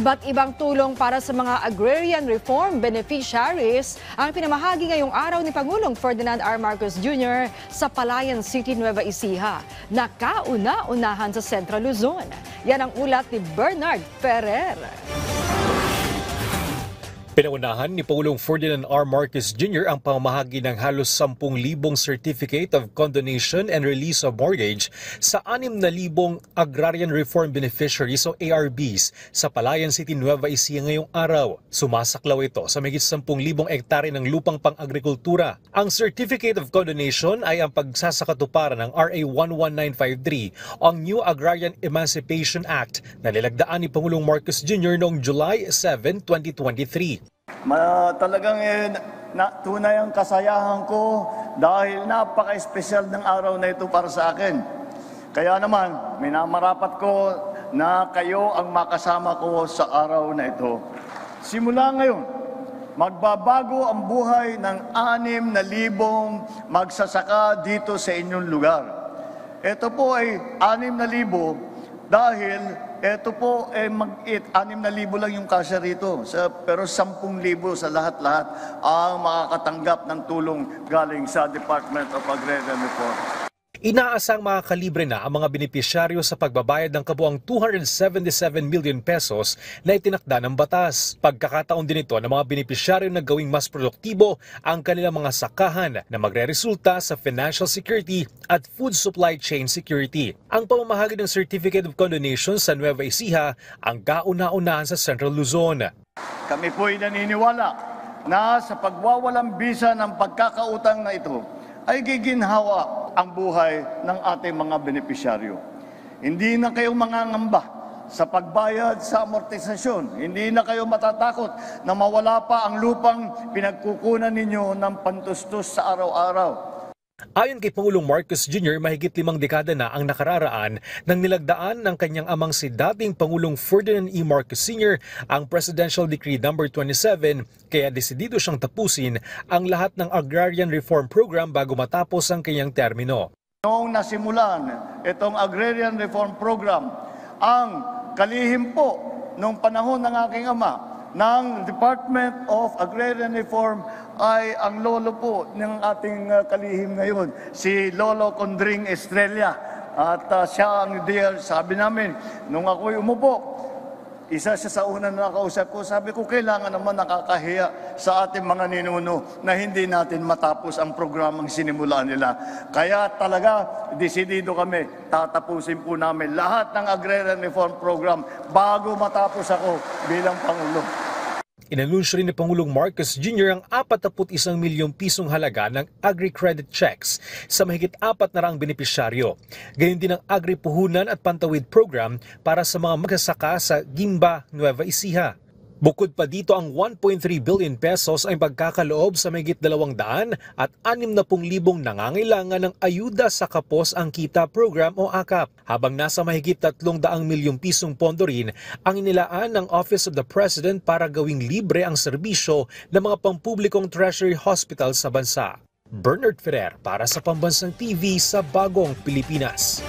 Iba't ibang tulong para sa mga agrarian reform beneficiaries ang pinamahagi ngayong araw ni Pangulong Ferdinand R. Marcos Jr. sa Palayan City, Nueva Ecija, na kauna-unahan sa Central Luzon. Yan ang ulat ni Bernard Ferrer. Pinaunahan ni Pangulong Ferdinand R. Marcos Jr. ang pamamahagi ng halos 10,000 Certificate of Condonation and Release of Mortgage sa 6,000 Agrarian Reform Beneficiaries o ARBs sa Palayan City, Nueva Ecija ngayong araw. Sumasaklaw ito sa mahigit 10,000 hektare ng lupang pang-agrikultura. Ang Certificate of Condonation ay ang pagsasakatuparan ng RA 11953 o ang New Agrarian Emancipation Act na nilagdaan ni Pangulong Marcos Jr. noong July 7, 2023. Talagang tunay ang kasayahan ko dahil napaka-espesyal ng araw na ito para sa akin. Kaya naman, minamarapat ko na kayo ang makasama ko sa araw na ito. Simula ngayon, magbabago ang buhay ng 6,000 magsasaka dito sa inyong lugar. Ito po ay 6,000 dahil ito po, 6,000 lang yung kasya rito. Pero 10,000 sa lahat-lahat ang makakatanggap ng tulong galing sa Department of Agrarian Reform. Inaasang makakalibre na ang mga benepisyaryo sa pagbabayad ng kabuang 277 million pesos na itinakda ng batas. Pagkakataon din ito ng mga benepisyaryo na gawing mas produktibo ang kanilang mga sakahan na magreresulta sa financial security at food supply chain security. Ang pamamahagi ng Certificate of Condonation sa Nueva Ecija ang kauna-unahan sa Central Luzon. Kami po'y naniniwala na sa pagwawalang bisa ng pagkakautang na ito ay giginhawa ang buhay ng ating mga benepisyaryo. Hindi na kayo mangangamba sa pagbayad sa amortisasyon. Hindi na kayo matatakot na mawala pa ang lupang pinagkukunan ninyo ng pantustos sa araw-araw. Ayon kay Pangulong Marcos Jr., mahigit 5 dekada na ang nakararaan nang nilagdaan ng kanyang amang si dating Pangulong Ferdinand E. Marcos Sr. ang Presidential Decree No. 27, kaya desidido siyang tapusin ang lahat ng Agrarian Reform Program bago matapos ang kanyang termino. Noong nasimulan itong Agrarian Reform Program, ang kalihim po noong panahon ng aking ama ng Department of Agrarian Reform ay ang lolo po ng ating kalihim ngayon, si Lolo Condring Estrella. At siya ang dear, sabi namin, nung ako'y umupo, isa siya sa una na nakausap ko, sabi ko, kailangan naman nakakahiya sa ating mga ninuno na hindi natin matapos ang programang sinimulan nila. Kaya talaga, desidido kami, tatapusin po namin lahat ng Agrarian Reform Program bago matapos ako bilang Pangulo. Inanunsyo rin ni Pangulong Marcos Jr. ang 41 milyong pisong halaga ng agri-credit checks sa mahigit 400 benepisyaryo. Gayon din ang agri-puhunan at pantawid program para sa mga magsasaka sa Gimba, Nueva Ecija. Bukod pa dito, ang 1.3 billion pesos ay pagkakaloob sa mahigit 200 at 60,000 nangangailangan ng ayuda sa Kapos ang Kita Program o AKAP, habang nasa mahigit 300 milyong pisong pondo rin ang inilaan ng Office of the President para gawing libre ang serbisyo ng mga pampublikong Treasury Hospital sa bansa. Bernard Ferrer para sa Pambansang TV sa Bagong Pilipinas.